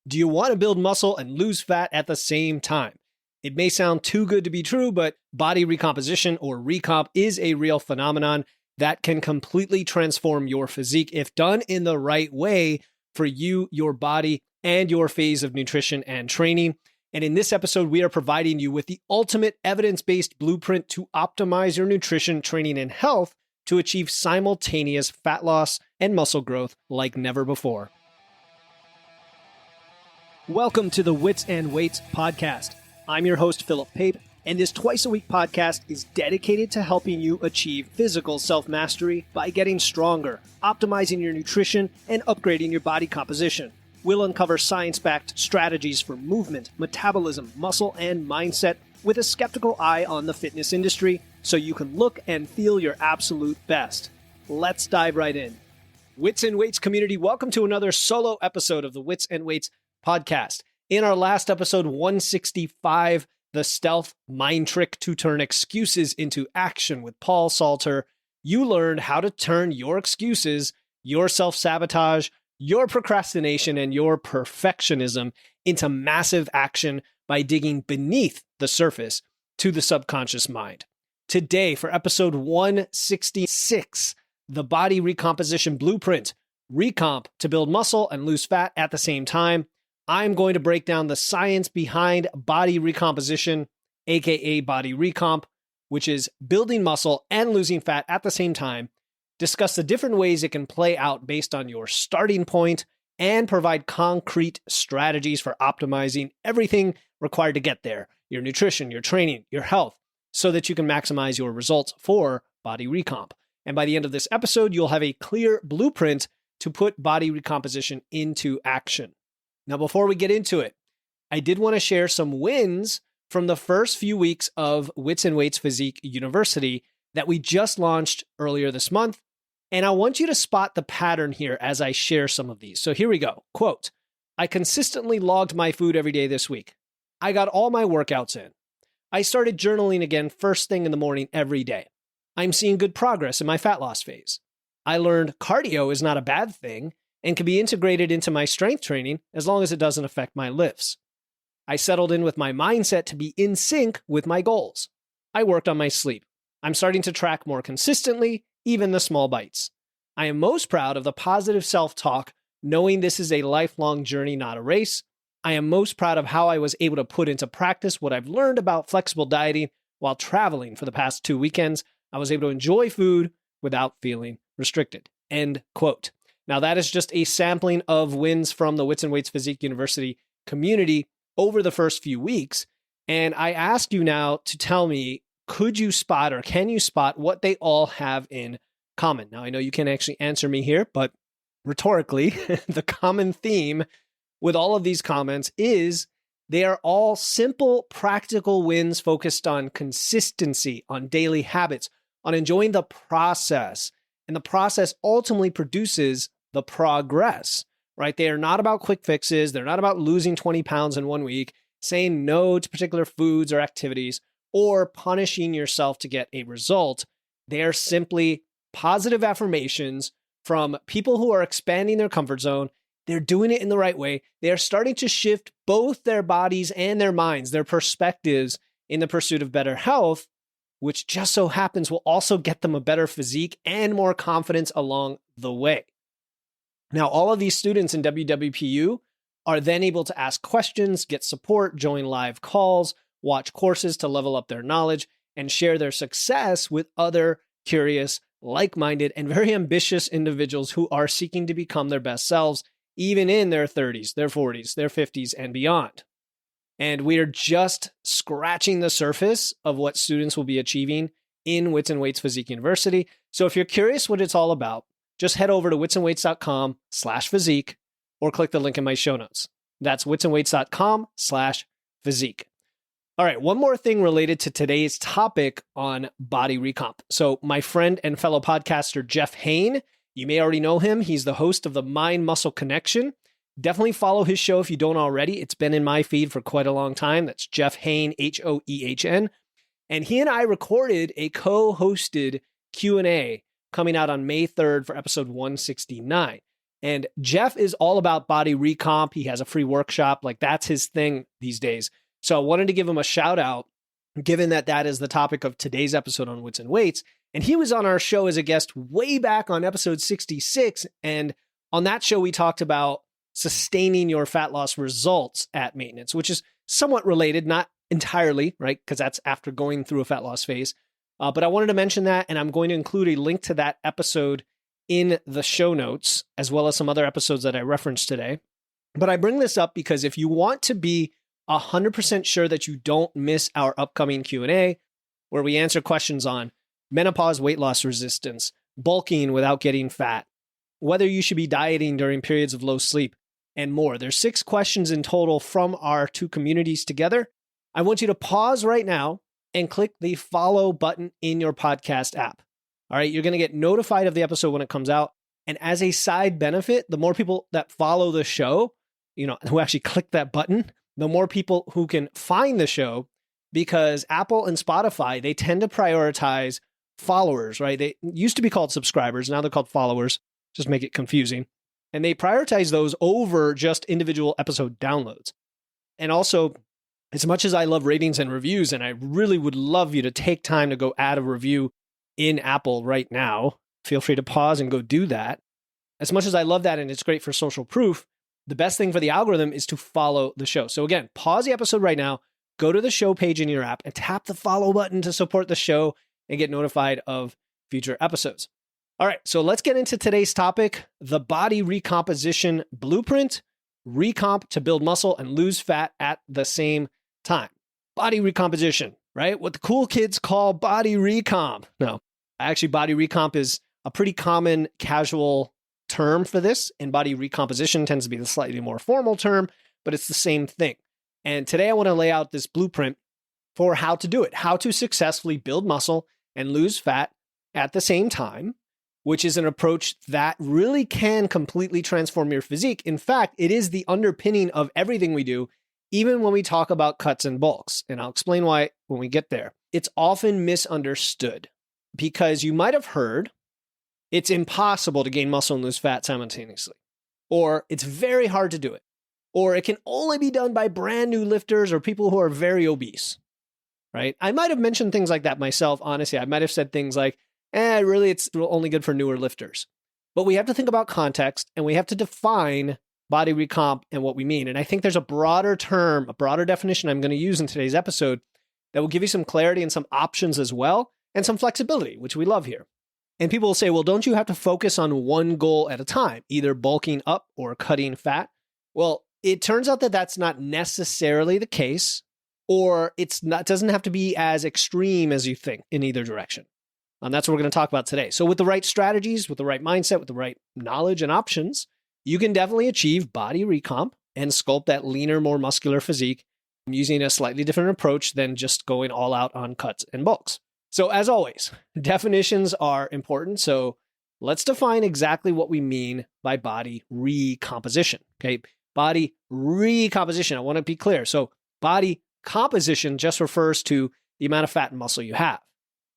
Do you want to build muscle and lose fat at the same time? It may sound too good to be true, but body recomposition or recomp is a real phenomenon that can completely transform your physique if done in the right way for you, your body, and your phase of nutrition and training. And in this episode, we are providing you with the ultimate evidence-based blueprint to optimize your nutrition, training, and health to achieve simultaneous fat loss and muscle growth like never before. Welcome to the Wits and Weights podcast. I'm your host, Philip Pape, and this twice-a-week podcast is dedicated to helping you achieve physical self-mastery by getting stronger, optimizing your nutrition, and upgrading your body composition. We'll uncover science-backed strategies for movement, metabolism, muscle, and mindset with a skeptical eye on the fitness industry so you can look and feel your absolute best. Let's dive right in. Wits and Weights community, welcome to another solo episode of the Wits and Weights podcast. In our last episode 165, the stealth mind trick to turn excuses into action with Paul Salter, you learned how to turn your excuses, your self-sabotage, your procrastination, and your perfectionism into massive action by digging beneath the surface to the subconscious mind. Today, for episode 166, the body recomposition blueprint, Recomp to build muscle and lose fat at the same time, I'm going to break down the science behind body recomposition, aka body recomp, which is building muscle and losing fat at the same time, discuss the different ways it can play out based on your starting point, and provide concrete strategies for optimizing everything required to get there, your nutrition, your training, your health, so that you can maximize your results for body recomp. And by the end of this episode, you'll have a clear blueprint to put body recomposition into action. Now, before we get into it, I did want to share some wins from the first few weeks of Wits and Weights Physique University that we just launched earlier this month. And I want you to spot the pattern here as I share some of these. So here we go. Quote, I consistently logged my food every day this week. I got all my workouts in. I started journaling again first thing in the morning every day. I'm seeing good progress in my fat loss phase. I learned cardio is not a bad thing and can be integrated into my strength training as long as it doesn't affect my lifts. I settled in with my mindset to be in sync with my goals. I worked on my sleep. I'm starting to track more consistently, even the small bites. I am most proud of the positive self-talk, knowing this is a lifelong journey, not a race. I am most proud of how I was able to put into practice what I've learned about flexible dieting while traveling for the past 2 weekends. I was able to enjoy food without feeling restricted. End quote. Now, that is just a sampling of wins from the Wits and Weights Physique University community over the first few weeks. And I ask you now to tell me, could you spot or can you spot what they all have in common? Now, I know you can't actually answer me here, but rhetorically, the common theme with all of these comments is they are all simple, practical wins focused on consistency, on daily habits, on enjoying the process. And the process ultimately produces the progress, right? They are not about quick fixes. They're not about losing 20 pounds in 1 week, saying no to particular foods or activities, or punishing yourself to get a result. They are simply positive affirmations from people who are expanding their comfort zone. They're doing it in the right way. They are starting to shift both their bodies and their minds, their perspectives in the pursuit of better health, which just so happens will also get them a better physique and more confidence along the way. Now, all of these students in WWPU are then able to ask questions, get support, join live calls, watch courses to level up their knowledge, and share their success with other curious, like-minded, and very ambitious individuals who are seeking to become their best selves, even in their 30s, their 40s, their 50s, and beyond. And we are just scratching the surface of what students will be achieving in Wits and Weights Physique University. So if you're curious what it's all about, just head over to witsandweights.com/physique or click the link in my show notes. That's witsandweights.com/physique. All right, one more thing related to today's topic on body recomp. So my friend and fellow podcaster, Jeff Hain, you may already know him. He's the host of the Mind Muscle Connection. Definitely follow his show if you don't already. It's been in my feed for quite a long time. That's Jeff Hain, Hoehn. And he and I recorded a co-hosted Q&A coming out on May 3rd for episode 169. And Jeff is all about body recomp. He has a free workshop. Like that's his thing these days. So I wanted to give him a shout out, given that that is the topic of today's episode on Wits and Weights. And he was on our show as a guest way back on episode 66. And on that show, we talked about sustaining your fat loss results at maintenance, which is somewhat related, not entirely, right? Because that's after going through a fat loss phase. But I wanted to mention that, and I'm going to include a link to that episode in the show notes, as well as some other episodes that I referenced today. But I bring this up because if you want to be 100% sure that you don't miss our upcoming Q&A, where we answer questions on menopause weight loss resistance, bulking without getting fat, whether you should be dieting during periods of low sleep, and more. There's 6 questions in total from our 2 communities together. I want you to pause right now and click the follow button in your podcast app. All right, you're going to get notified of the episode when it comes out. And as a side benefit, the more people that follow the show, who actually click that button, the more people who can find the show, because Apple and Spotify, they tend to prioritize followers, right? They used to be called subscribers. Now they're called followers. Just make it confusing. And they prioritize those over just individual episode downloads. And also, as much as I love ratings and reviews, and I really would love you to take time to go add a review in Apple right now, feel free to pause and go do that. As much as I love that and it's great for social proof, the best thing for the algorithm is to follow the show. So again, pause the episode right now, go to the show page in your app and tap the follow button to support the show and get notified of future episodes. All right, so let's get into today's topic, the body recomposition blueprint, recomp to build muscle and lose fat at the same time. Body recomposition, right? What the cool kids call body recomp. No, actually body recomp is a pretty common casual term for this, and body recomposition tends to be the slightly more formal term, but it's the same thing. And today I want to lay out this blueprint for how to do it, how to successfully build muscle and lose fat at the same time, which is an approach that really can completely transform your physique. In fact, it is the underpinning of everything we do, even when we talk about cuts and bulks. And I'll explain why when we get there. It's often misunderstood because you might have heard it's impossible to gain muscle and lose fat simultaneously, or it's very hard to do it, or it can only be done by brand new lifters or people who are very obese, right? I might have mentioned things like that myself. Honestly, I might have said things like, really, it's only good for newer lifters. But we have to think about context and we have to define body recomp and what we mean. And I think there's a broader term, a broader definition I'm going to use in today's episode that will give you some clarity and some options as well, and some flexibility, which we love here. And people will say, well, don't you have to focus on one goal at a time, either bulking up or cutting fat? Well, it turns out that that's not necessarily the case, or it doesn't have to be as extreme as you think in either direction. And that's what we're going to talk about today. So with the right strategies, with the right mindset, with the right knowledge and options, you can definitely achieve body recomp and sculpt that leaner, more muscular physique using a slightly different approach than just going all out on cuts and bulks. So as always, definitions are important. So let's define exactly what we mean by body recomposition. Okay, body recomposition. I want to be clear. So body composition just refers to the amount of fat and muscle you have.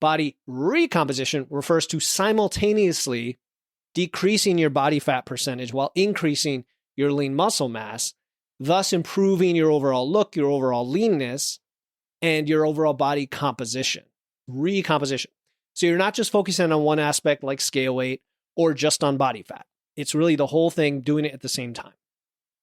Body recomposition refers to simultaneously decreasing your body fat percentage while increasing your lean muscle mass, thus improving your overall look, your overall leanness, and your overall body composition. Recomposition. So you're not just focusing on one aspect like scale weight or just on body fat. It's really the whole thing, doing it at the same time.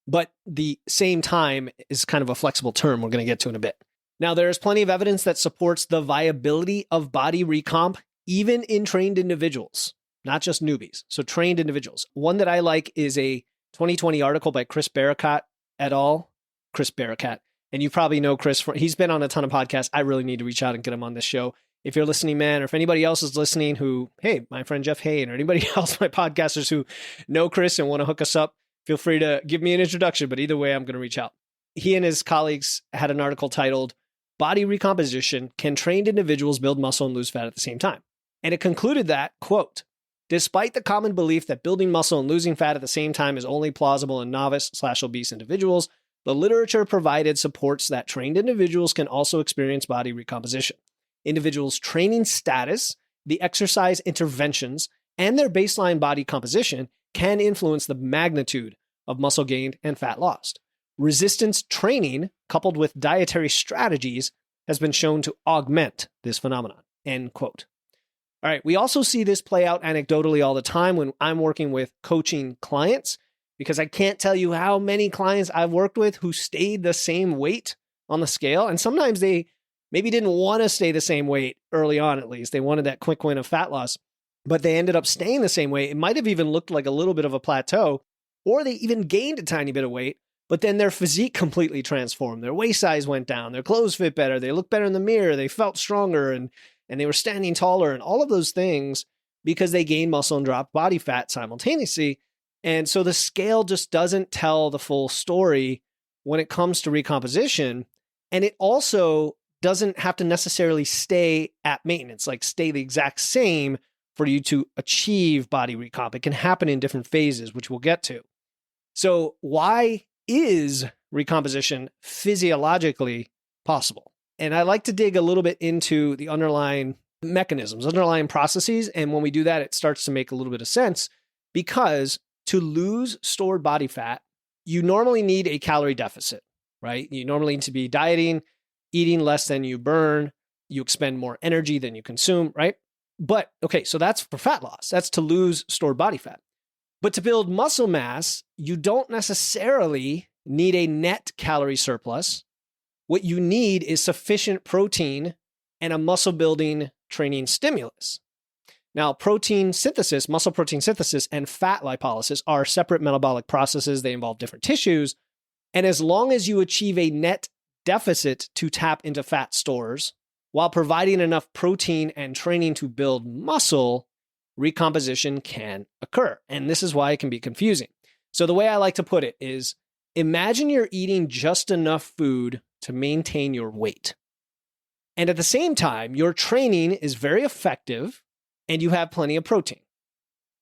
But the same time is kind of a flexible term we're going to get to in a bit. Now, there is plenty of evidence that supports the viability of body recomp, even in trained individuals, not just newbies. So trained individuals. One that I like is a 2020 article by Chris Peri-workout et al. Chris Peri-workout. And you probably know Chris. He's been on a ton of podcasts. I really need to reach out and get him on this show. If you're listening, man, or if anybody else is listening who, hey, my friend Jeff Hain, or anybody else, my podcasters who know Chris and want to hook us up, feel free to give me an introduction. But either way, I'm going to reach out. He and his colleagues had an article titled, Body Recomposition, Can Trained Individuals Build Muscle and Lose Fat at the Same Time? And it concluded that, quote, despite the common belief that building muscle and losing fat at the same time is only plausible in novice/obese individuals, the literature provided supports that trained individuals can also experience body recomposition. Individuals' training status, the exercise interventions, and their baseline body composition can influence the magnitude of muscle gained and fat lost. Resistance training, coupled with dietary strategies, has been shown to augment this phenomenon. End quote. All right, we also see this play out anecdotally all the time when I'm working with coaching clients, because I can't tell you how many clients I've worked with who stayed the same weight on the scale. And sometimes they maybe didn't want to stay the same weight early on, at least. They wanted that quick win of fat loss, but they ended up staying the same weight. It might have even looked like a little bit of a plateau, or they even gained a tiny bit of weight, but then their physique completely transformed. Their waist size went down, their clothes fit better, they looked better in the mirror, they felt stronger, and they were standing taller, and all of those things because they gained muscle and dropped body fat simultaneously. And so the scale just doesn't tell the full story when it comes to recomposition. And it also doesn't have to necessarily stay at maintenance, like stay the exact same for you to achieve body recomp. It can happen in different phases, which we'll get to. So why is recomposition physiologically possible? And I like to dig a little bit into the underlying mechanisms, underlying processes. And when we do that, it starts to make a little bit of sense, because to lose stored body fat, you normally need a calorie deficit, right? You normally need to be dieting, eating less than you burn, you expend more energy than you consume, right? But okay, so that's for fat loss. That's to lose stored body fat. But to build muscle mass, you don't necessarily need a net calorie surplus. What you need is sufficient protein and a muscle building training stimulus. Now, protein synthesis, muscle protein synthesis, and fat lipolysis are separate metabolic processes. They involve different tissues. And as long as you achieve a net deficit to tap into fat stores while providing enough protein and training to build muscle, recomposition can occur. And this is why it can be confusing. So the way I like to put it is, imagine you're eating just enough food to maintain your weight. And at the same time, your training is very effective and you have plenty of protein.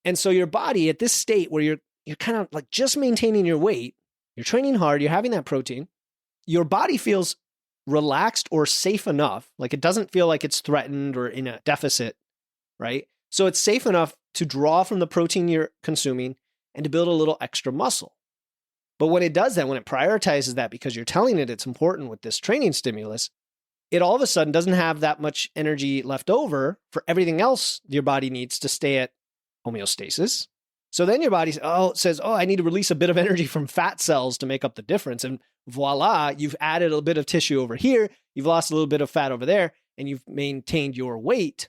And so your body at this state where you're kind of like just maintaining your weight, you're training hard, you're having that protein, your body feels relaxed or safe enough, like it doesn't feel like it's threatened or in a deficit, right? So it's safe enough to draw from the protein you're consuming and to build a little extra muscle. But when it does that, when it prioritizes that because you're telling it it's important with this training stimulus, it all of a sudden doesn't have that much energy left over for everything else your body needs to stay at homeostasis. So then your body says, I need to release a bit of energy from fat cells to make up the difference. And voila, you've added a bit of tissue over here, you've lost a little bit of fat over there, and you've maintained your weight.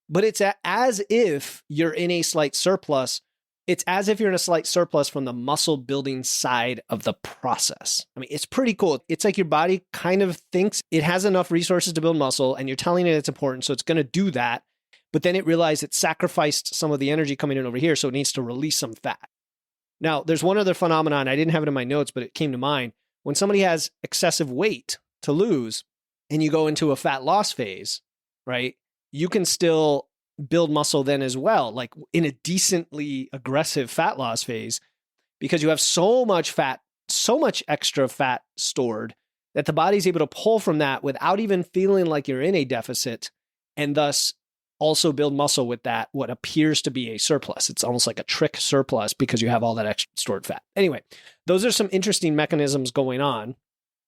But it's as if you're in a slight surplus. It's as if you're in a slight surplus from the muscle building side of the process. I mean, it's pretty cool. It's like your body kind of thinks it has enough resources to build muscle, and you're telling it it's important, so it's going to do that. But then it realized it sacrificed some of the energy coming in over here, so it needs to release some fat. Now, there's one other phenomenon. I didn't have it in my notes, but it came to mind. When somebody has excessive weight to lose and you go into a fat loss phase, right, you can still build muscle then as well, like in a decently aggressive fat loss phase, because you have so much fat, so much extra fat stored that the body's able to pull from that without even feeling like you're in a deficit, and thus also build muscle with that, what appears to be a surplus. It's almost like a trick surplus because you have all that extra stored fat. Anyway, those are some interesting mechanisms going on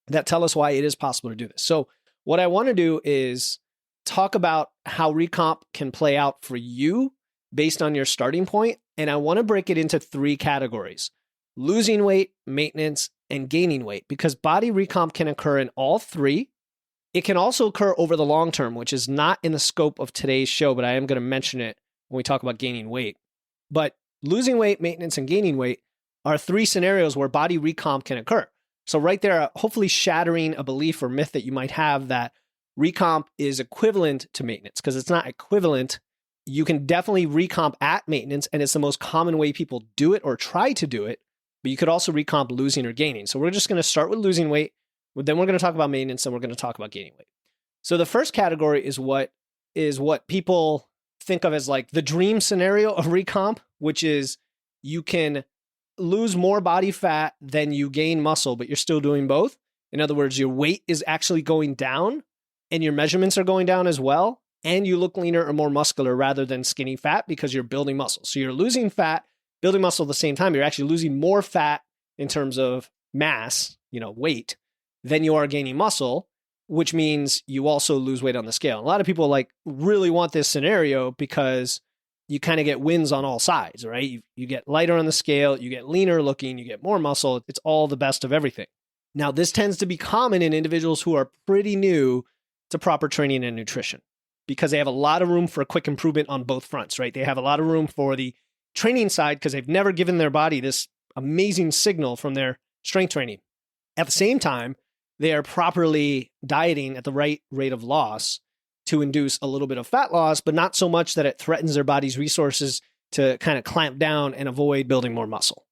that tell us why it is possible to do this. So what I want to do is talk about how recomp can play out for you based on your starting point. And I want to break it into 3 categories: losing weight, maintenance, and gaining weight, because body recomp can occur in all 3. It can also occur over the long term, which is not in the scope of today's show, but I am going to mention it when we talk about gaining weight. But losing weight, maintenance, and gaining weight are 3 scenarios where body recomp can occur. So right there, hopefully shattering a belief or myth that you might have that recomp is equivalent to maintenance, because it's not equivalent. You can definitely recomp at maintenance, and it's the most common way people do it or try to do it, but you could also recomp losing or gaining. So we're just going to start with losing weight, then we're going to talk about maintenance, and we're going to talk about gaining weight. So the first category is what people think of as like the dream scenario of recomp, which is you can lose more body fat than you gain muscle, but you're still doing both. In other words, your weight is actually going down and your measurements are going down as well, and you look leaner or more muscular rather than skinny fat because you're building muscle. So you're losing fat, building muscle at the same time, you're actually losing more fat in terms of mass, weight, than you are gaining muscle, which means you also lose weight on the scale. A lot of people really want this scenario because you kind of get wins on all sides, right? You get lighter on the scale, you get leaner looking, you get more muscle. It's all the best of everything. Now, this tends to be common in individuals who are pretty new to proper training and nutrition because they have a lot of room for a quick improvement on both fronts, right? They have a lot of room for the training side because they've never given their body this amazing signal from their strength training. At the same time, they are properly dieting at the right rate of loss to induce a little bit of fat loss, but not so much that it threatens their body's resources to kind of clamp down and avoid building more muscle,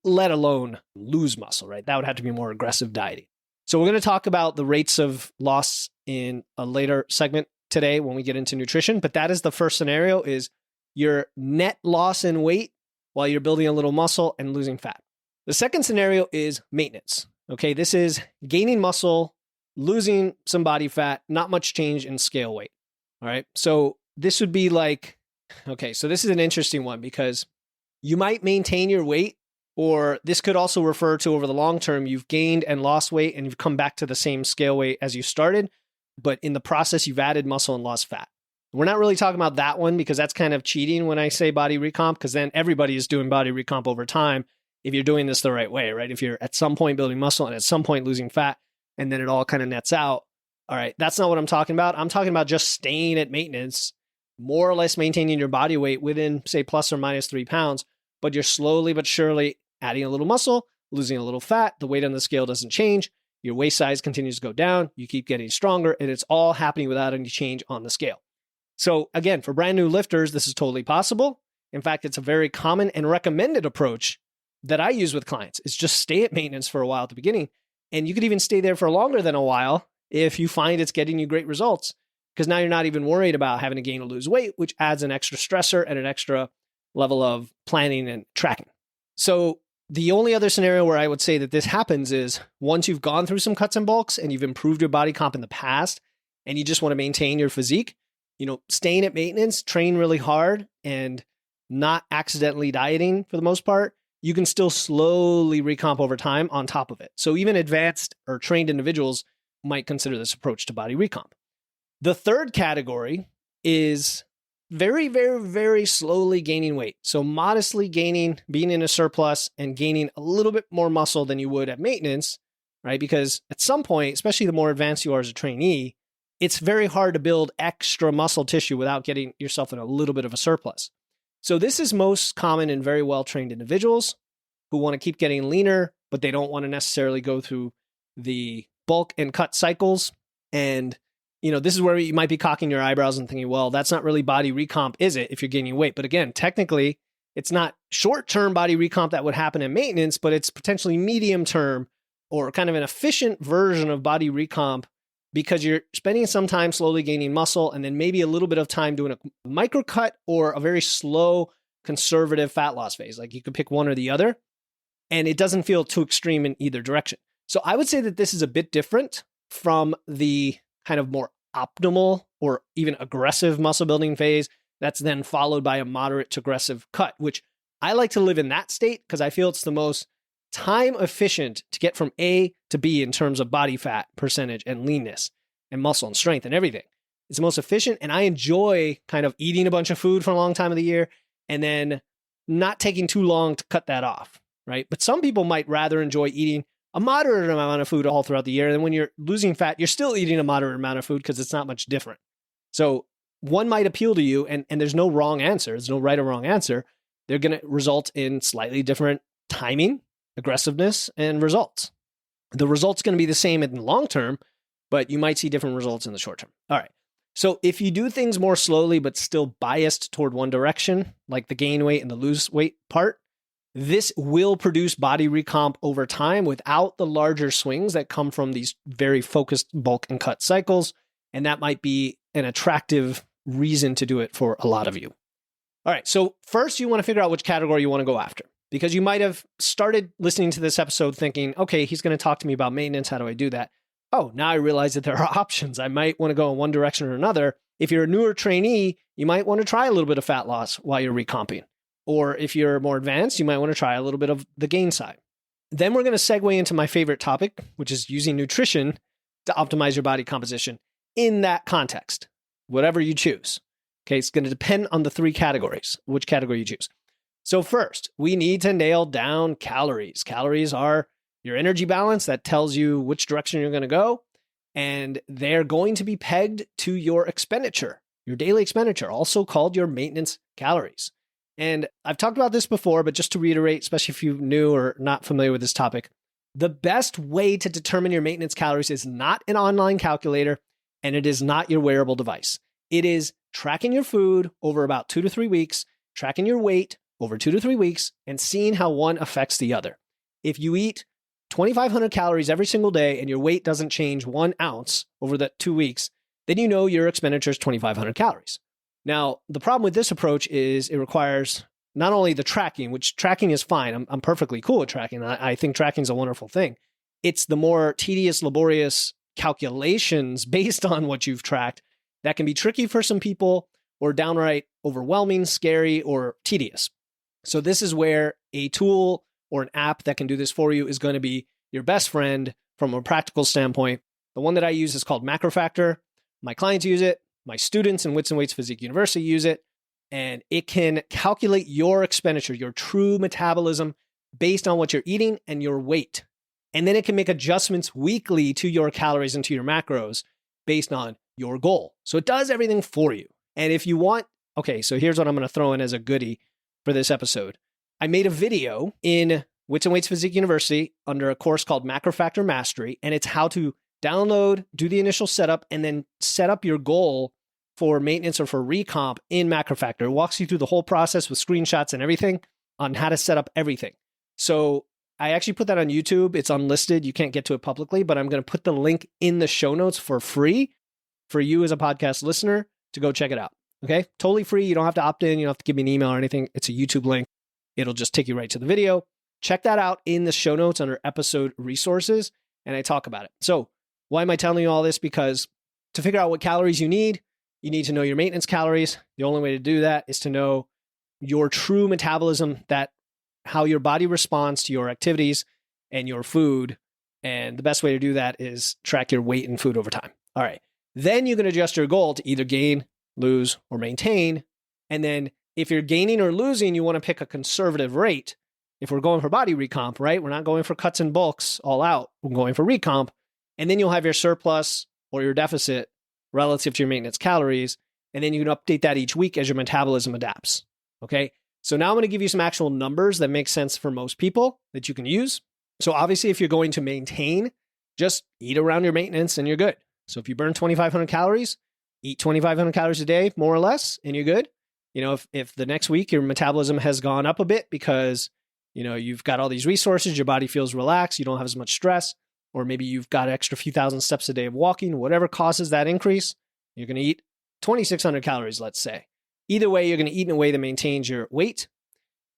let alone lose muscle, right? That would have to be more aggressive dieting. So we're going to talk about the rates of loss in a later segment today when we get into nutrition, but that is the first scenario is your net loss in weight while you're building a little muscle and losing fat. The second scenario is maintenance. Okay, this is gaining muscle, losing some body fat, not much change in scale weight. All right, so this would be so this is an interesting one because you might maintain your weight, or this could also refer to over the long term, you've gained and lost weight and you've come back to the same scale weight as you started, but in the process, you've added muscle and lost fat. We're not really talking about that one because that's kind of cheating when I say body recomp, because then everybody is doing body recomp over time if you're doing this the right way, right? If you're at some point building muscle and at some point losing fat, and then it all kind of nets out. All right, that's not what I'm talking about. I'm talking about just staying at maintenance, more or less maintaining your body weight within, say, plus or minus 3 pounds, but you're slowly but surely adding a little muscle, losing a little fat. The weight on the scale doesn't change. Your waist size continues to go down. You keep getting stronger, and it's all happening without any change on the scale. So again, for brand new lifters, this is totally possible. In fact, it's a very common and recommended approach that I use with clients. Is just stay at maintenance for a while at the beginning. And you could even stay there for longer than a while if you find it's getting you great results, because now you're not even worried about having to gain or lose weight, which adds an extra stressor and an extra level of planning and tracking. So the only other scenario where I would say that this happens is once you've gone through some cuts and bulks and you've improved your body comp in the past and you just want to maintain your physique, staying at maintenance, train really hard and not accidentally dieting for the most part, you can still slowly recomp over time on top of it. So even advanced or trained individuals might consider this approach to body recomp. The third category is very, very, very slowly gaining weight. So modestly gaining, being in a surplus and gaining a little bit more muscle than you would at maintenance, right? Because at some point, especially the more advanced you are as a trainee, it's very hard to build extra muscle tissue without getting yourself in a little bit of a surplus. So this is most common in very well-trained individuals who want to keep getting leaner, but they don't want to necessarily go through the bulk and cut cycles. And, this is where you might be cocking your eyebrows and thinking, well, that's not really body recomp, is it, if you're gaining weight? But again, technically, it's not short-term body recomp that would happen in maintenance, but it's potentially medium-term or kind of an efficient version of body recomp because you're spending some time slowly gaining muscle and then maybe a little bit of time doing a micro cut or a very slow conservative fat loss phase. Like you could pick one or the other, and it doesn't feel too extreme in either direction. So I would say that this is a bit different from the kind of more optimal or even aggressive muscle building phase that's then followed by a moderate to aggressive cut, which I like to live in that state because I feel it's the most time efficient to get from A to B in terms of body fat percentage and leanness and muscle and strength and everything. It's the most efficient, and I enjoy kind of eating a bunch of food for a long time of the year and then not taking too long to cut that off, right? But some people might rather enjoy eating a moderate amount of food all throughout the year. And then when you're losing fat, you're still eating a moderate amount of food because it's not much different. So one might appeal to you, and there's no wrong answer. There's no right or wrong answer. They're going to result in slightly different timing, aggressiveness, and results. The result's going to be the same in the long term, but you might see different results in the short term. All right. So if you do things more slowly, but still biased toward one direction, like the gain weight and the lose weight part, this will produce body recomp over time without the larger swings that come from these very focused bulk and cut cycles. And that might be an attractive reason to do it for a lot of you. All right. So first, you want to figure out which category you want to go after, because you might have started listening to this episode thinking, okay, he's going to talk to me about maintenance. How do I do that? Oh, now I realize that there are options. I might want to go in one direction or another. If you're a newer trainee, you might want to try a little bit of fat loss while you're recomping. Or if you're more advanced, you might want to try a little bit of the gain side. Then we're going to segue into my favorite topic, which is using nutrition to optimize your body composition in that context, whatever you choose. Okay, it's going to depend on the three categories, which category you choose. So first, we need to nail down calories. Calories are your energy balance that tells you which direction you're going to go, and they're going to be pegged to your expenditure, your daily expenditure, also called your maintenance calories. And I've talked about this before, but just to reiterate, especially if you're new or not familiar with this topic, the best way to determine your maintenance calories is not an online calculator, and it is not your wearable device. It is tracking your food over about 2 to 3 weeks, tracking your weight over 2 to 3 weeks, and seeing how one affects the other. If you eat 2,500 calories every single day and your weight doesn't change 1 ounce over the 2 weeks, then you know your expenditure is 2,500 calories. Now, the problem with this approach is it requires not only the tracking, which tracking is fine. I'm perfectly cool with tracking. I think tracking is a wonderful thing. It's the more tedious, laborious calculations based on what you've tracked that can be tricky for some people or downright overwhelming, scary, or tedious. So this is where a tool or an app that can do this for you is going to be your best friend from a practical standpoint. The one that I use is called MacroFactor. My clients use it. My students in Wits and Weights Physique University use it. And it can calculate your expenditure, your true metabolism based on what you're eating and your weight. And then it can make adjustments weekly to your calories and to your macros based on your goal. So it does everything for you. And if you want, okay, so here's what I'm going to throw in as a goodie for this episode. I made a video in Wits and Weights Physique University under a course called MacroFactor Mastery, and it's how to download, do the initial setup, and then set up your goal for maintenance or for recomp in MacroFactor. It walks you through the whole process with screenshots and everything on how to set up everything. So I actually put that on YouTube. It's unlisted. You can't get to it publicly, but I'm going to put the link in the show notes for free for you as a podcast listener to go check it out. Okay? Totally free. You don't have to opt in. You don't have to give me an email or anything. It's a YouTube link. It'll just take you right to the video. Check that out in the show notes under episode resources, and I talk about it. So why am I telling you all this? Because to figure out what calories you need to know your maintenance calories. The only way to do that is to know your true metabolism, that how your body responds to your activities and your food. And the best way to do that is track your weight and food over time. All right. Then you can adjust your goal to either gain, lose, or maintain. And then if you're gaining or losing, you want to pick a conservative rate. If we're going for body recomp, right? We're not going for cuts and bulks all out. We're going for recomp. And then you'll have your surplus or your deficit relative to your maintenance calories. And then you can update that each week as your metabolism adapts. Okay. So now I'm going to give you some actual numbers that make sense for most people that you can use. So obviously, if you're going to maintain, just eat around your maintenance and you're good. So if you burn 2,500 calories, eat 2,500 calories a day, more or less, and you're good. You know, if the next week your metabolism has gone up a bit because, you know, you've got all these resources, your body feels relaxed, you don't have as much stress, or maybe you've got extra few thousand steps a day of walking, whatever causes that increase, you're going to eat 2,600 calories, let's say. Either way, you're going to eat in a way that maintains your weight.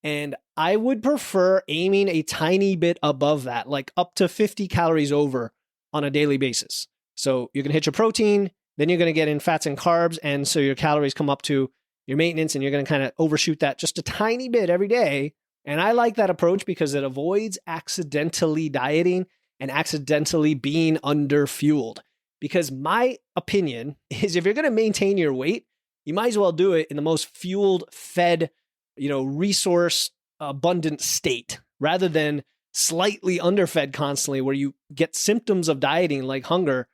And I would prefer aiming a tiny bit above that, like up to 50 calories over on a daily basis. So you're going to hit your protein, then you're going to get in fats and carbs. And so your calories come up to your maintenance and you're going to kind of overshoot that just a tiny bit every day. And I like that approach because it avoids accidentally dieting and accidentally being underfueled. Because my opinion is if you're going to maintain your weight, you might as well do it in the most fueled, fed, resource abundant state rather than slightly underfed constantly where you get symptoms of dieting like hunger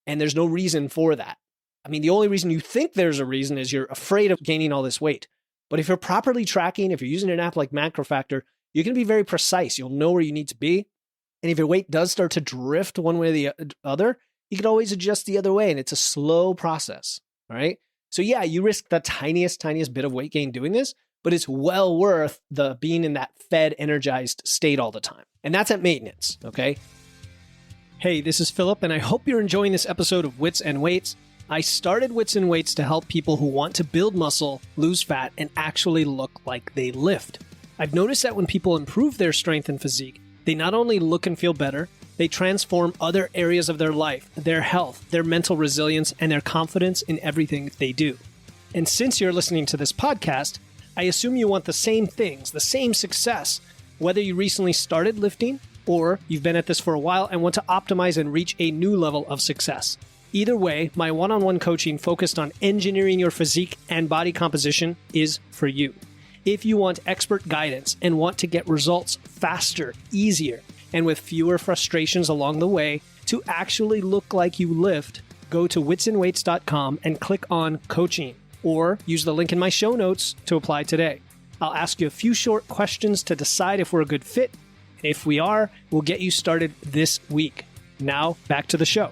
and there's no reason for that. I mean, the only reason you think there's a reason is you're afraid of gaining all this weight. But if you're properly tracking, if you're using an app like MacroFactor, you can be very precise. You'll know where you need to be. And if your weight does start to drift one way or the other, you can always adjust the other way. And it's a slow process. All right. So yeah, you risk the tiniest bit of weight gain doing this, but it's well worth the being in that fed, energized state all the time. And that's at maintenance. Okay. Hey, this is Philip, and I hope you're enjoying this episode of Wits and Weights. I started Wits and Weights to help people who want to build muscle, lose fat, and actually look like they lift. I've noticed that when people improve their strength and physique, they not only look and feel better, they transform other areas of their life, their health, their mental resilience, and their confidence in everything they do. And since you're listening to this podcast, I assume you want the same things, the same success, whether you recently started lifting or you've been at this for a while and want to optimize and reach a new level of success. Either way, my one-on-one coaching focused on engineering your physique and body composition is for you. If you want expert guidance and want to get results faster, easier, and with fewer frustrations along the way to actually look like you lift, go to witsandweights.com and click on coaching, or use the link in my show notes to apply today. I'll ask you a few short questions to decide if we're a good fit. And if we are, we'll get you started this week. Now, back to the show.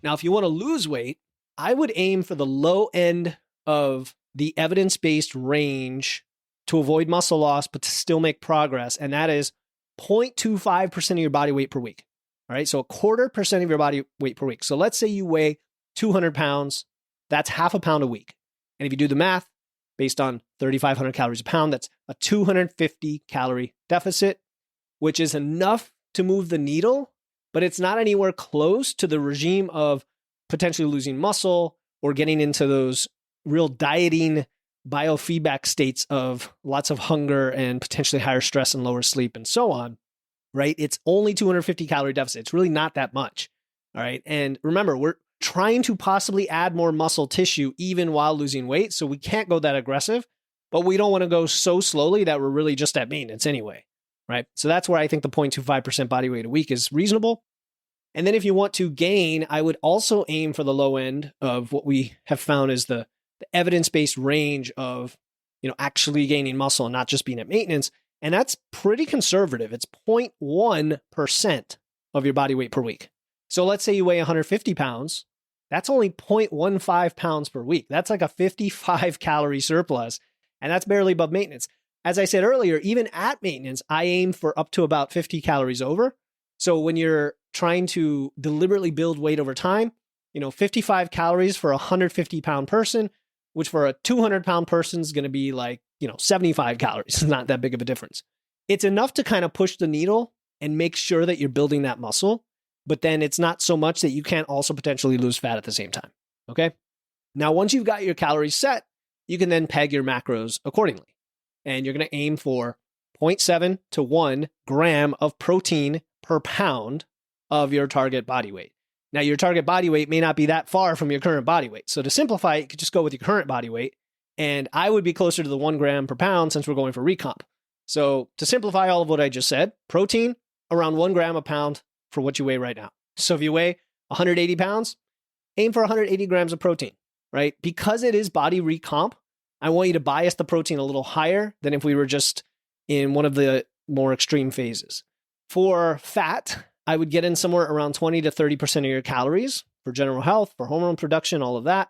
Now, if you want to lose weight, I would aim for the low end of the evidence-based range to avoid muscle loss, but to still make progress. And that is 0.25% of your body weight per week. All right. So 0.25% of your body weight per week. So let's say you weigh 200 pounds. That's half a pound a week. And if you do the math based on 3,500 calories a pound, that's a 250 calorie deficit, which is enough to move the needle, but it's not anywhere close to the regime of potentially losing muscle or getting into those real dieting biofeedback states of lots of hunger and potentially higher stress and lower sleep and so on, right? It's only 250 calorie deficit. It's really not that much. All right. And remember, we're trying to possibly add more muscle tissue even while losing weight. So we can't go that aggressive, but we don't want to go so slowly that we're really just at maintenance anyway, right? So that's where I think the 0.25% body weight a week is reasonable. And then if you want to gain, I would also aim for the low end of what we have found is the evidence-based range of, actually gaining muscle and not just being at maintenance. And that's pretty conservative. It's 0.1% of your body weight per week. So let's say you weigh 150 pounds. That's only 0.15 pounds per week. That's like a 55 calorie surplus. And that's barely above maintenance. As I said earlier, even at maintenance, I aim for up to about 50 calories over. So when you're trying to deliberately build weight over time, 55 calories for a 150 pound person, which for a 200 pound person is going to be like, 75 calories. It's not that big of a difference. It's enough to kind of push the needle and make sure that you're building that muscle, but then it's not so much that you can't also potentially lose fat at the same time. Okay. Now, once you've got your calories set, you can then peg your macros accordingly. And you're going to aim for 0.7 to 1 gram of protein per pound of your target body weight. Now, your target body weight may not be that far from your current body weight. So to simplify, you could just go with your current body weight. And I would be closer to the 1 gram per pound since we're going for Recomp. So to simplify all of what I just said, protein around 1 gram a pound for what you weigh right now. So if you weigh 180 pounds, aim for 180 grams of protein, right? Because it is body Recomp, I want you to bias the protein a little higher than if we were just in one of the more extreme phases. For fat, I would get in somewhere around 20 to 30% of your calories for general health, for hormone production, all of that.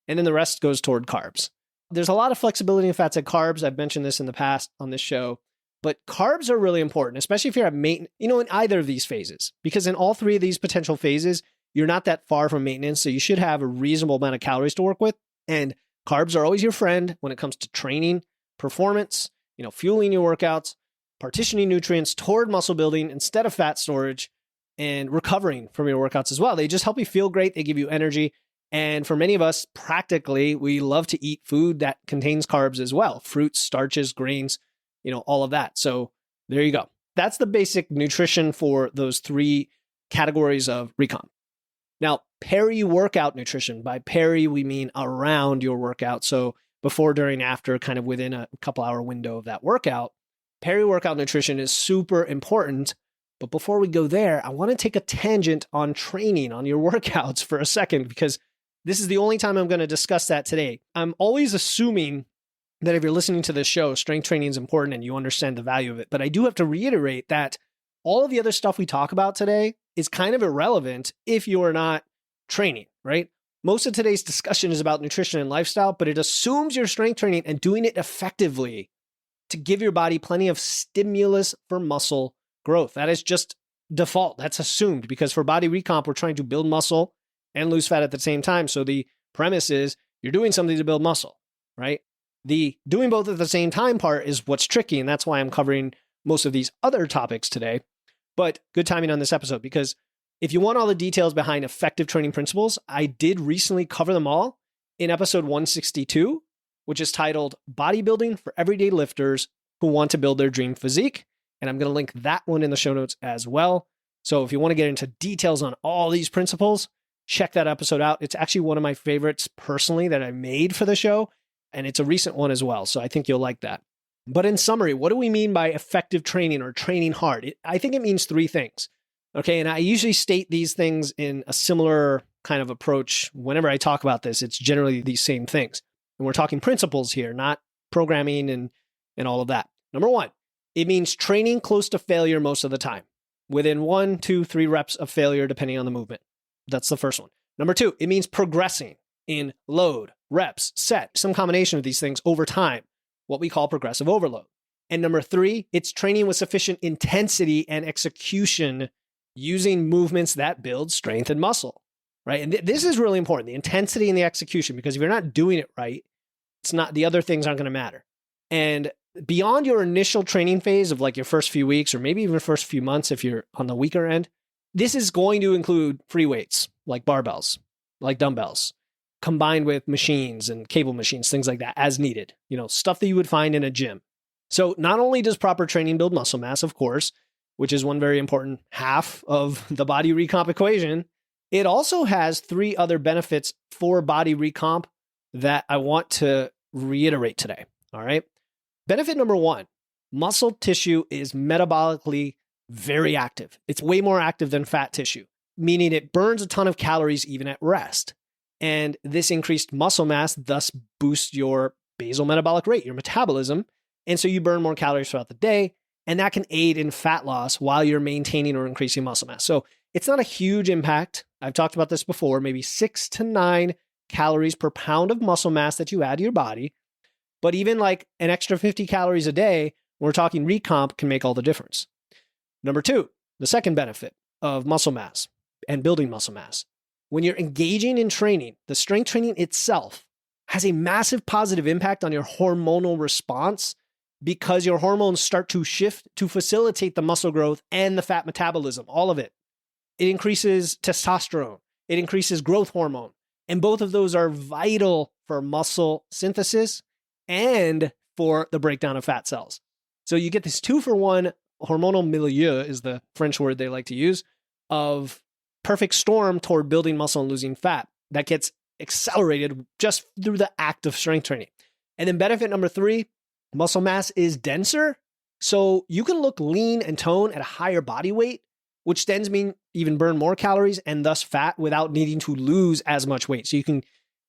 And then the rest goes toward carbs. There's a lot of flexibility in fats and carbs. I've mentioned this in the past on this show, but carbs are really important, especially if you're at maintenance, in either of these phases, because in all three of these potential phases, you're not that far from maintenance. So you should have a reasonable amount of calories to work with. And carbs are always your friend when it comes to training, performance, fueling your workouts, partitioning nutrients toward muscle building instead of fat storage, and recovering from your workouts as well. They just help you feel great. They give you energy. And for many of us, practically, we love to eat food that contains carbs as well. Fruits, starches, grains, all of that. So there you go. That's the basic nutrition for those three categories of Recomp. Now, peri-workout nutrition. By peri, we mean around your workout. So before, during, after, kind of within a couple hour window of that workout. Peri-workout nutrition is super important. But before we go there, I want to take a tangent on training, on your workouts for a second, because this is the only time I'm going to discuss that today. I'm always assuming that if you're listening to this show, strength training is important and you understand the value of it. But I do have to reiterate that all of the other stuff we talk about today is kind of irrelevant if you are not training, right? Most of today's discussion is about nutrition and lifestyle, but it assumes you're strength training and doing it effectively to give your body plenty of stimulus for muscle growth. That is just default. That's assumed because for body Recomp, we're trying to build muscle and lose fat at the same time. So the premise is you're doing something to build muscle, right? The doing both at the same time part is what's tricky. And that's why I'm covering most of these other topics today. But good timing on this episode, because if you want all the details behind effective training principles, I did recently cover them all in episode 162. which is titled Bodybuilding for Everyday Lifters Who Want to Build Their Dream Physique. And I'm going to link that one in the show notes as well. So if you want to get into details on all these principles, check that episode out. It's actually one of my favorites personally that I made for the show, and it's a recent one as well. So I think you'll like that. But in summary, what do we mean by effective training or training hard? I think it means three things. Okay, and I usually state these things in a similar kind of approach. Whenever I talk about this, it's generally these same things. And we're talking principles here, not programming and all of that. Number one, it means training close to failure most of the time, within 1, 2, 3 reps of failure, depending on the movement. That's the first one. Number two, it means progressing in load, reps, set, some combination of these things over time, what we call progressive overload. And number three, it's training with sufficient intensity and execution using movements that build strength and muscle, right? And this is really important, the intensity and the execution, because if you're not doing it right, the other things aren't going to matter. And beyond your initial training phase of like your first few weeks or maybe even first few months, if you're on the weaker end, this is going to include free weights like barbells, like dumbbells, combined with machines and cable machines, things like that as needed, stuff that you would find in a gym. So not only does proper training build muscle mass, of course, which is one very important half of the body recomp equation, it also has three other benefits for body recomp that I want to reiterate today. All right. Benefit number one, muscle tissue is metabolically very active. It's way more active than fat tissue, meaning it burns a ton of calories even at rest. And this increased muscle mass thus boosts your basal metabolic rate, your metabolism. And so you burn more calories throughout the day, and that can aid in fat loss while you're maintaining or increasing muscle mass. So it's not a huge impact. I've talked about this before, maybe 6 to 9 calories per pound of muscle mass that you add to your body. But even like an extra 50 calories a day, when we're talking recomp, can make all the difference. Number two, the second benefit of muscle mass and building muscle mass. When you're engaging in training, the strength training itself has a massive positive impact on your hormonal response because your hormones start to shift to facilitate the muscle growth and the fat metabolism, all of it. It increases testosterone. It increases growth hormone. And both of those are vital for muscle synthesis and for the breakdown of fat cells. So you get this 2-for-1 hormonal milieu is the French word they like to use, of perfect storm toward building muscle and losing fat that gets accelerated just through the act of strength training. And then benefit number three, muscle mass is denser. So you can look lean and toned at a higher body weight, which tends to mean even burn more calories and thus fat without needing to lose as much weight. So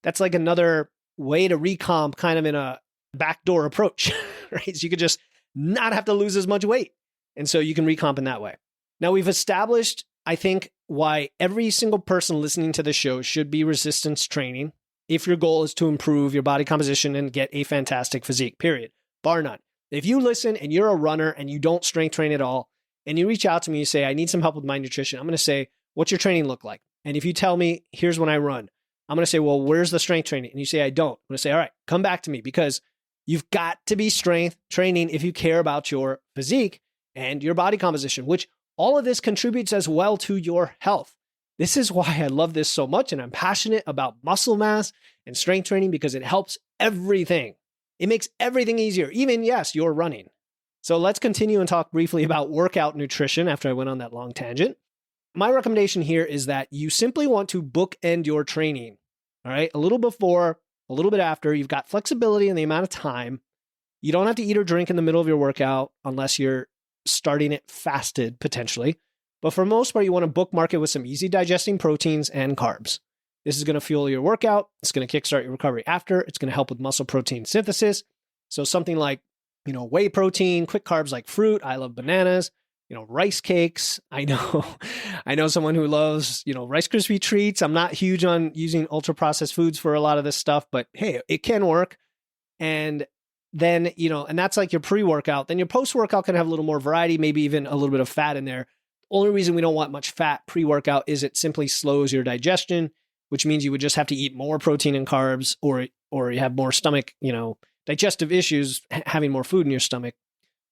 that's like another way to recomp kind of in a backdoor approach, right? So you could just not have to lose as much weight. And so you can recomp in that way. Now we've established, I think, why every single person listening to the show should be resistance training if your goal is to improve your body composition and get a fantastic physique, period. Bar none. If you listen and you're a runner and you don't strength train at all, and you reach out to me, you say, I need some help with my nutrition, I'm going to say, what's your training look like? And if you tell me, here's when I run, I'm going to say, well, where's the strength training? And you say, I don't. I'm going to say, all right, come back to me, because you've got to be strength training if you care about your physique and your body composition, which all of this contributes as well to your health. This is why I love this so much, and I'm passionate about muscle mass and strength training, because it helps everything. It makes everything easier, even, yes, you're running. So let's continue and talk briefly about workout nutrition after I went on that long tangent. My recommendation here is that you simply want to bookend your training, all right? A little before, a little bit after. You've got flexibility in the amount of time. You don't have to eat or drink in the middle of your workout unless you're starting it fasted, potentially. But for most part, you want to bookmark it with some easy digesting proteins and carbs. This is going to fuel your workout. It's going to kickstart your recovery after. It's going to help with muscle protein synthesis. So something like, whey protein, quick carbs like fruit. I love bananas, rice cakes. I know someone who loves, Rice Krispie treats. I'm not huge on using ultra processed foods for a lot of this stuff, but hey, it can work. And then, and that's like your pre-workout. Then your post-workout can have a little more variety, maybe even a little bit of fat in there. Only reason we don't want much fat pre-workout is it simply slows your digestion, which means you would just have to eat more protein and carbs, or you have more stomach, digestive issues, having more food in your stomach.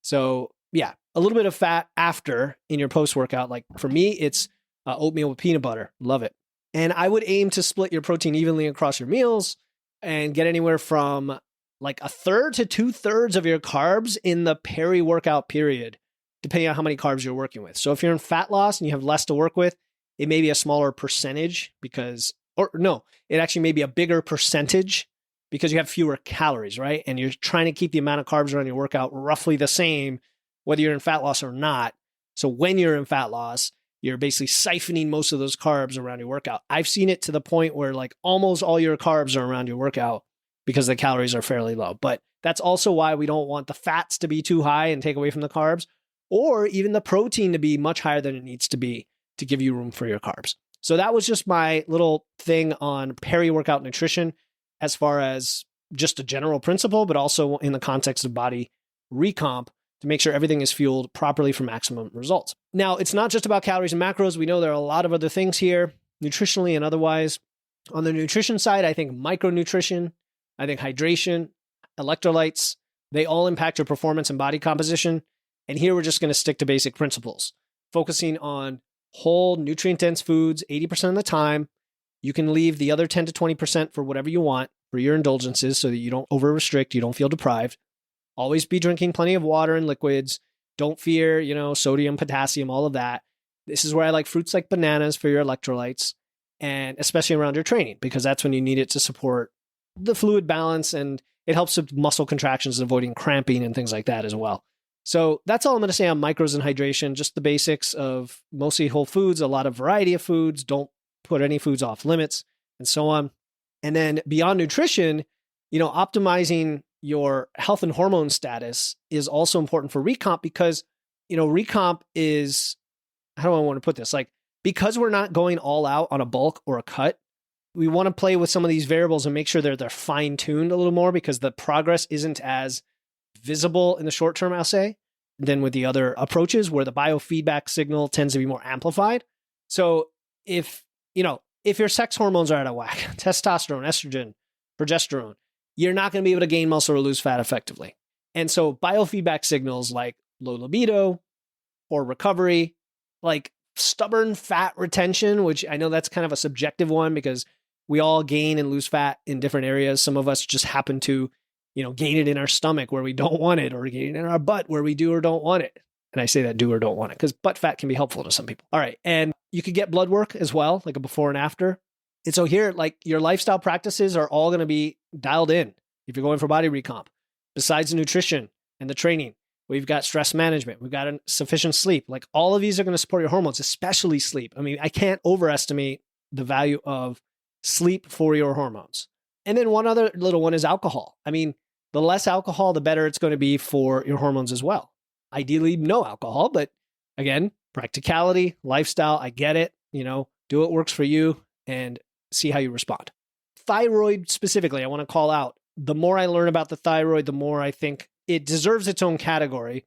So yeah, a little bit of fat after in your post-workout. Like for me, it's oatmeal with peanut butter. Love it. And I would aim to split your protein evenly across your meals and get anywhere from like a third to 2/3 of your carbs in the peri-workout period, depending on how many carbs you're working with. So if you're in fat loss and you have less to work with, it may be a smaller percentage it actually may be a bigger percentage because you have fewer calories, right? And you're trying to keep the amount of carbs around your workout roughly the same, whether you're in fat loss or not. So when you're in fat loss, you're basically siphoning most of those carbs around your workout. I've seen it to the point where like almost all your carbs are around your workout because the calories are fairly low. But that's also why we don't want the fats to be too high and take away from the carbs, or even the protein to be much higher than it needs to be to give you room for your carbs. So that was just my little thing on peri-workout nutrition as far as just a general principle, but also in the context of body recomp to make sure everything is fueled properly for maximum results. Now, it's not just about calories and macros. We know there are a lot of other things here, nutritionally and otherwise. On the nutrition side, I think micronutrition, I think hydration, electrolytes, they all impact your performance and body composition. And here we're just going to stick to basic principles, focusing on whole nutrient-dense foods 80% of the time. You can leave the other 10 to 20% for whatever you want for your indulgences so that you don't over-restrict, you don't feel deprived. Always be drinking plenty of water and liquids. Don't fear, sodium, potassium, all of that. This is where I like fruits like bananas for your electrolytes, and especially around your training, because that's when you need it to support the fluid balance, and it helps with muscle contractions, avoiding cramping and things like that as well. So that's all I'm going to say on micros and hydration, just the basics of mostly whole foods, a lot of variety of foods, don't put any foods off limits, and so on. And then beyond nutrition, optimizing your health and hormone status is also important for recomp because, recomp is, how do I want to put this? Like, because we're not going all out on a bulk or a cut, we want to play with some of these variables and make sure they're fine-tuned a little more because the progress isn't as visible in the short term, I'll say, than with the other approaches where the biofeedback signal tends to be more amplified. So if your sex hormones are out of whack, testosterone, estrogen, progesterone, you're not going to be able to gain muscle or lose fat effectively. And so biofeedback signals like low libido or recovery, like stubborn fat retention, which I know that's kind of a subjective one because we all gain and lose fat in different areas. Some of us just happen to gain it in our stomach where we don't want it, or gain it in our butt where we do or don't want it. And I say that do or don't want it because butt fat can be helpful to some people. All right. And you could get blood work as well, like a before and after. And so here, like your lifestyle practices are all going to be dialed in if you're going for body recomp. Besides the nutrition and the training, we've got stress management. We've got sufficient sleep. Like all of these are going to support your hormones, especially sleep. I mean, I can't overestimate the value of sleep for your hormones. And then one other little one is alcohol. I mean, the less alcohol, the better it's going to be for your hormones as well. Ideally, no alcohol, but again, practicality, lifestyle, I get it. Do what works for you and see how you respond. Thyroid specifically, I want to call out. The more I learn about the thyroid, the more I think it deserves its own category,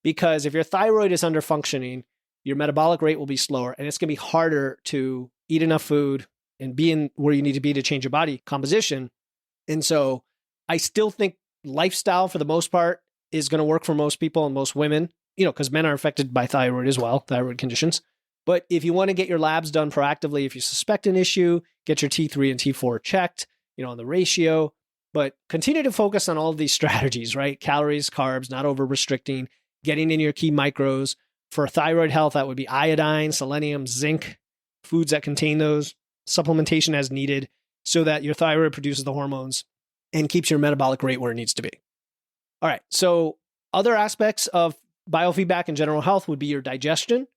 because if your thyroid is under functioning, your metabolic rate will be slower and it's going to be harder to eat enough food and be in where you need to be to change your body composition. And so I still think lifestyle for the most part is going to work for most people and most women, because men are affected by thyroid as well, thyroid conditions. But if you want to get your labs done proactively, if you suspect an issue, get your T3 and T4 checked, on the ratio, but continue to focus on all of these strategies, right? Calories, carbs, not over restricting, getting in your key micros. For thyroid health, that would be iodine, selenium, zinc, foods that contain those, supplementation as needed so that your thyroid produces the hormones and keeps your metabolic rate where it needs to be. All right. So other aspects of biofeedback and general health would be your digestion,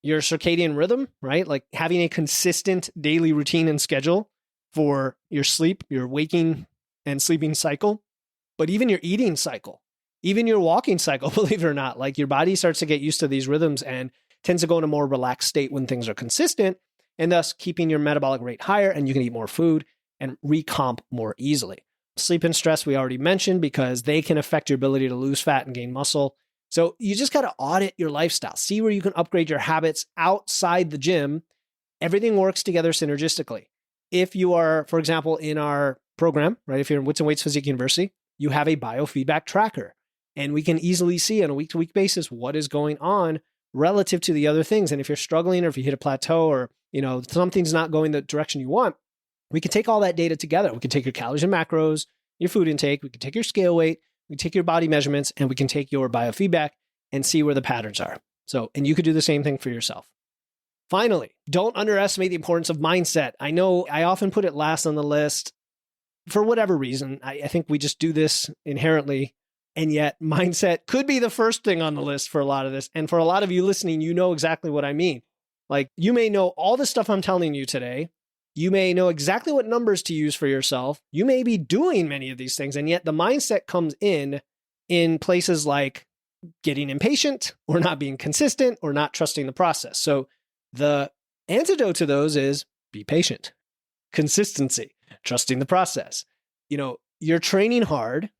your circadian rhythm, right? Like having a consistent daily routine and schedule for your sleep, your waking and sleeping cycle, but even your eating cycle, even your walking cycle, believe it or not, like your body starts to get used to these rhythms and tends to go in a more relaxed state when things are consistent, and thus keeping your metabolic rate higher, and you can eat more food and recomp more easily. Sleep and stress we already mentioned because they can affect your ability to lose fat and gain muscle. So you just got to audit your lifestyle. See where you can upgrade your habits outside the gym. Everything works together synergistically. If you are, for example, in our program, right? If you're in Wits and Weights Physique University, you have a biofeedback tracker, and we can easily see on a week-to-week basis what is going on relative to the other things. And if you're struggling, or if you hit a plateau, or something's not going the direction you want, we can take all that data together. We can take your calories and macros, your food intake, we can take your scale weight, we can take your body measurements, and we can take your biofeedback and see where the patterns are. So, and you could do the same thing for yourself. Finally, don't underestimate the importance of mindset. I know I often put it last on the list for whatever reason. I think we just do this inherently. And yet mindset could be the first thing on the list for a lot of this. And for a lot of you listening, you know exactly what I mean. Like, you may know all the stuff I'm telling you today. You may know exactly what numbers to use for yourself. You may be doing many of these things. And yet the mindset comes in places like getting impatient or not being consistent or not trusting the process. So the antidote to those is be patient, consistency, trusting the process. You know, you're training hard,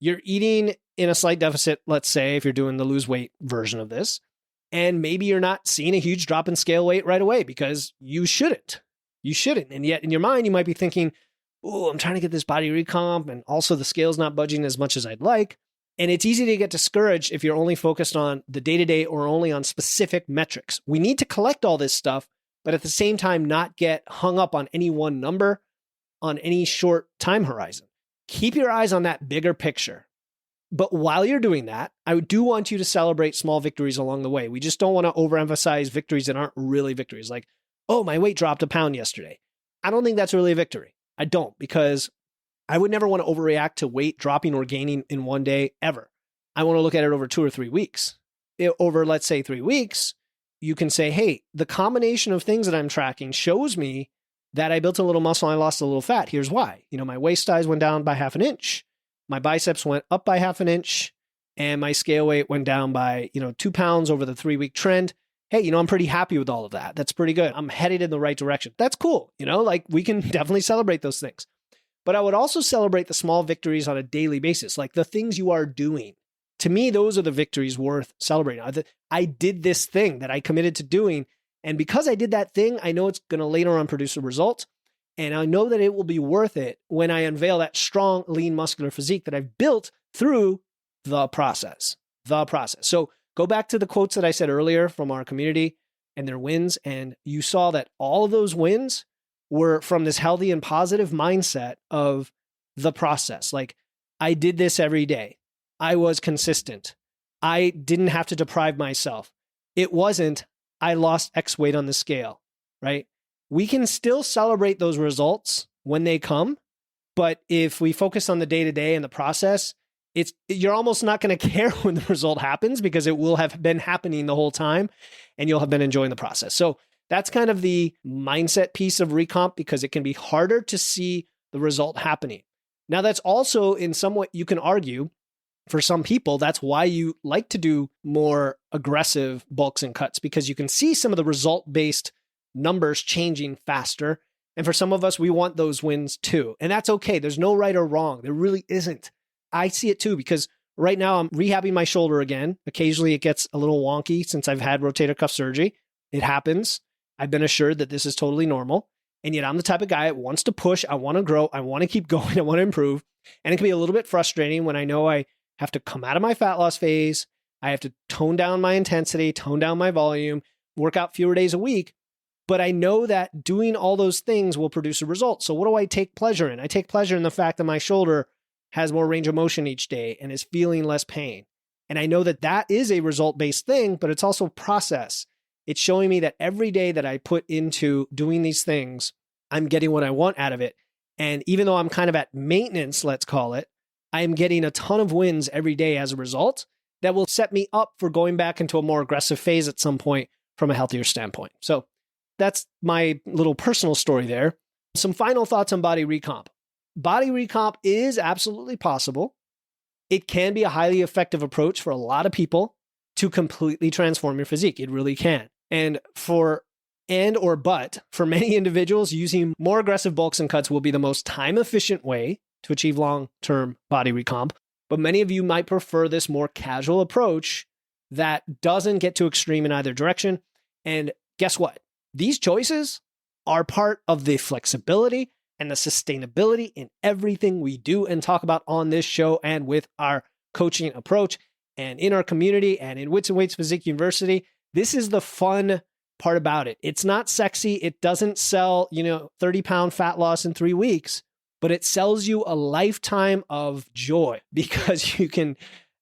you're eating in a slight deficit, let's say, if you're doing the lose weight version of this, and maybe you're not seeing a huge drop in scale weight right away because you shouldn't. You shouldn't. And yet in your mind, you might be thinking, oh, I'm trying to get this body recomp, and also the scale's not budging as much as I'd like. And it's easy to get discouraged if you're only focused on the day-to-day or only on specific metrics. We need to collect all this stuff, but at the same time, not get hung up on any one number on any short time horizon. Keep your eyes on that bigger picture. But while you're doing that, I do want you to celebrate small victories along the way. We just don't want to overemphasize victories that aren't really victories. Like, oh, my weight dropped a pound yesterday. I don't think that's really a victory. I don't, because I would never want to overreact to weight dropping or gaining in one day ever. I want to look at it over 2 or 3 weeks. Over, let's say, 3 weeks, you can say, hey, the combination of things that I'm tracking shows me that I built a little muscle and I lost a little fat. Here's why. You know, my waist size went down by 1/2 inch. My biceps went up by 1/2 inch. And my scale weight went down by, 2 pounds over the 3-week trend. Hey, I'm pretty happy with all of that. That's pretty good. I'm headed in the right direction. That's cool. Like, we can definitely celebrate those things. But I would also celebrate the small victories on a daily basis, like the things you are doing. To me, those are the victories worth celebrating. I did this thing that I committed to doing. And because I did that thing, I know it's going to later on produce a result. And I know that it will be worth it when I unveil that strong, lean, muscular physique that I've built through the process. So go back to the quotes that I said earlier from our community and their wins. And you saw that all of those wins were from this healthy and positive mindset of the process. Like, I did this every day. I was consistent. I didn't have to deprive myself. It wasn't, I lost X weight on the scale, right? We can still celebrate those results when they come, but if we focus on the day-to-day and the process, you're almost not going to care when the result happens because it will have been happening the whole time and you'll have been enjoying the process. So that's kind of the mindset piece of Recomp, because it can be harder to see the result happening. Now, that's also in some way, you can argue, for some people, that's why you like to do more aggressive bulks and cuts, because you can see some of the result-based numbers changing faster. And for some of us, we want those wins too. And that's okay. There's no right or wrong. There really isn't. I see it too, because right now I'm rehabbing my shoulder again. Occasionally it gets a little wonky since I've had rotator cuff surgery. It happens. I've been assured that this is totally normal. And yet I'm the type of guy that wants to push. I want to grow. I want to keep going. I want to improve. And it can be a little bit frustrating when I know I have to come out of my fat loss phase. I have to tone down my intensity, tone down my volume, work out fewer days a week. But I know that doing all those things will produce a result. So what do I take pleasure in? I take pleasure in the fact that my shoulder has more range of motion each day and is feeling less pain. And I know that that is a result-based thing, but it's also process. It's showing me that every day that I put into doing these things, I'm getting what I want out of it. And even though I'm kind of at maintenance, let's call it, I am getting a ton of wins every day as a result that will set me up for going back into a more aggressive phase at some point from a healthier standpoint. So that's my little personal story there. Some final thoughts on body recomp. Body recomp is absolutely possible. It can be a highly effective approach for a lot of people to completely transform your physique. It really can. But for many individuals, using more aggressive bulks and cuts will be the most time-efficient way to achieve long-term body recomp. But many of you might prefer this more casual approach that doesn't get too extreme in either direction. And guess what? These choices are part of the flexibility and the sustainability in everything we do and talk about on this show and with our coaching approach and in our community and in Wits and Weights Physique University. This is the fun part about it. It's not sexy. It doesn't sell, 30-pound fat loss in 3 weeks, but it sells you a lifetime of joy because you can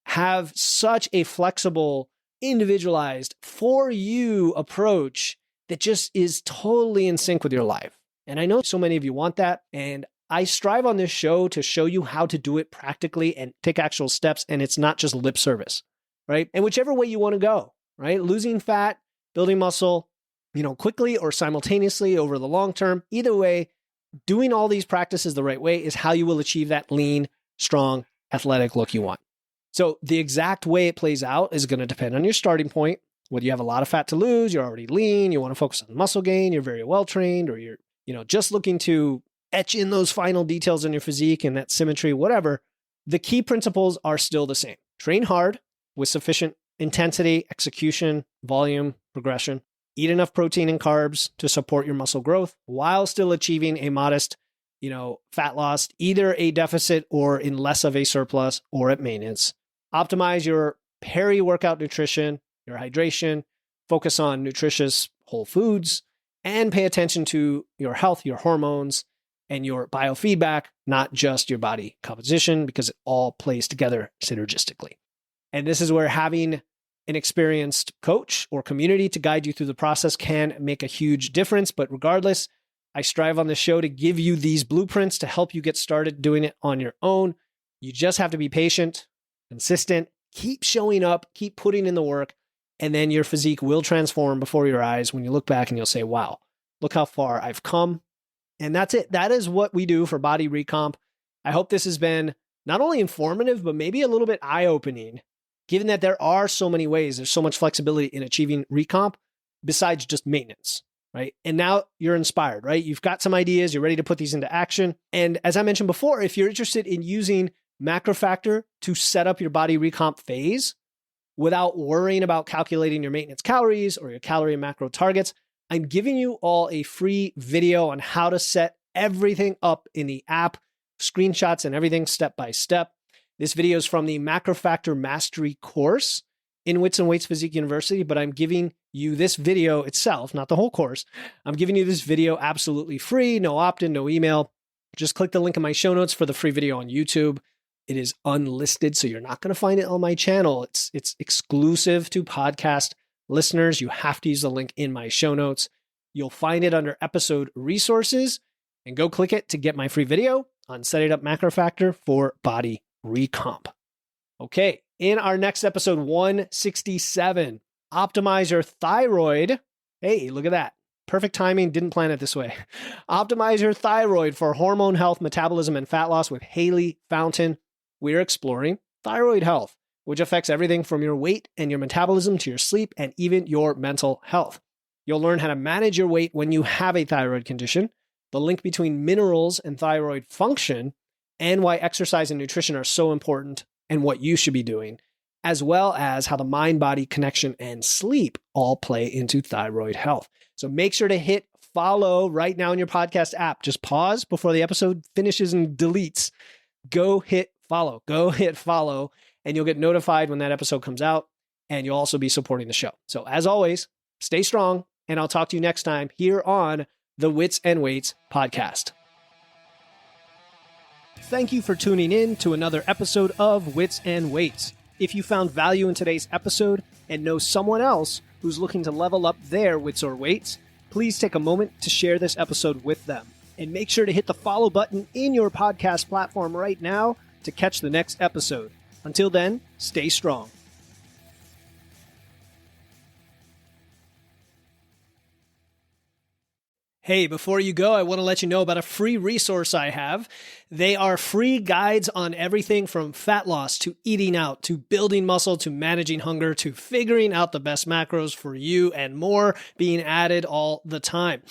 have such a flexible, individualized, for you approach that just is totally in sync with your life. And I know so many of you want that. And I strive on this show to show you how to do it practically and take actual steps. And it's not just lip service, right? And whichever way you want to go, right? Losing fat, building muscle, quickly or simultaneously over the long term. Either way, doing all these practices the right way is how you will achieve that lean, strong, athletic look you want. So the exact way it plays out is going to depend on your starting point. Whether you have a lot of fat to lose, you're already lean, you want to focus on muscle gain, you're very well trained, or you're, just looking to etch in those final details in your physique and that symmetry, whatever. The key principles are still the same. Train hard with sufficient intensity, execution, volume, progression. Eat enough protein and carbs to support your muscle growth while still achieving a modest, fat loss, either a deficit or in less of a surplus or at maintenance. Optimize your peri-workout nutrition, your hydration, focus on nutritious whole foods, and pay attention to your health, your hormones, and your biofeedback, not just your body composition, because it all plays together synergistically. And this is where having an experienced coach or community to guide you through the process can make a huge difference. But regardless, I strive on this show to give you these blueprints to help you get started doing it on your own. You just have to be patient, consistent, keep showing up, keep putting in the work, and then your physique will transform before your eyes when you look back and you'll say, wow, look how far I've come. And that's it. That is what we do for Body Recomp. I hope this has been not only informative, but maybe a little bit eye-opening, given that there are so many ways, there's so much flexibility in achieving recomp besides just maintenance, right? And now you're inspired, right? You've got some ideas, you're ready to put these into action. And as I mentioned before, if you're interested in using MacroFactor to set up your body recomp phase without worrying about calculating your maintenance calories or your calorie and macro targets, I'm giving you all a free video on how to set everything up in the app, screenshots and everything step by step. This video is from the MacroFactor Mastery course in Wits and Weights Physique University, but I'm giving you this video itself, not the whole course. I'm giving you this video absolutely free, no opt-in, no email. Just click the link in my show notes for the free video on YouTube. It is unlisted, so you're not going to find it on my channel. It's exclusive to podcast listeners. You have to use the link in my show notes. You'll find it under episode resources, and go click it to get my free video on setting up MacroFactor for body recomp. Okay, in our next episode 167, optimize your thyroid. Hey, look at that. Perfect timing. Didn't plan it this way. Optimize your thyroid for hormone health, metabolism, and fat loss with Haley Fountain. We're exploring thyroid health, which affects everything from your weight and your metabolism to your sleep and even your mental health. You'll learn how to manage your weight when you have a thyroid condition, the link between minerals and thyroid function, and why exercise and nutrition are so important and what you should be doing, as well as how the mind-body connection and sleep all play into thyroid health. So make sure to hit follow right now in your podcast app. Just pause before the episode finishes and deletes. Go hit follow, and you'll get notified when that episode comes out, and you'll also be supporting the show. So as always, stay strong, and I'll talk to you next time here on the Wits and Weights podcast. Thank you for tuning in to another episode of Wits and Weights. If you found value in today's episode and know someone else who's looking to level up their wits or weights, please take a moment to share this episode with them. And make sure to hit the follow button in your podcast platform right now to catch the next episode. Until then, stay strong. Hey, before you go, I want to let you know about a free resource I have. They are free guides on everything from fat loss to eating out to building muscle to managing hunger to figuring out the best macros for you and more being added all the time.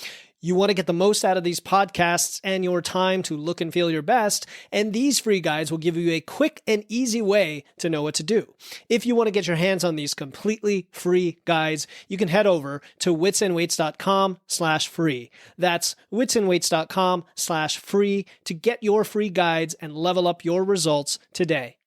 You want to get the most out of these podcasts and your time to look and feel your best, and these free guides will give you a quick and easy way to know what to do. If you want to get your hands on these completely free guides, you can head over to witsandweights.com/free. That's witsandweights.com/free to get your free guides and level up your results today.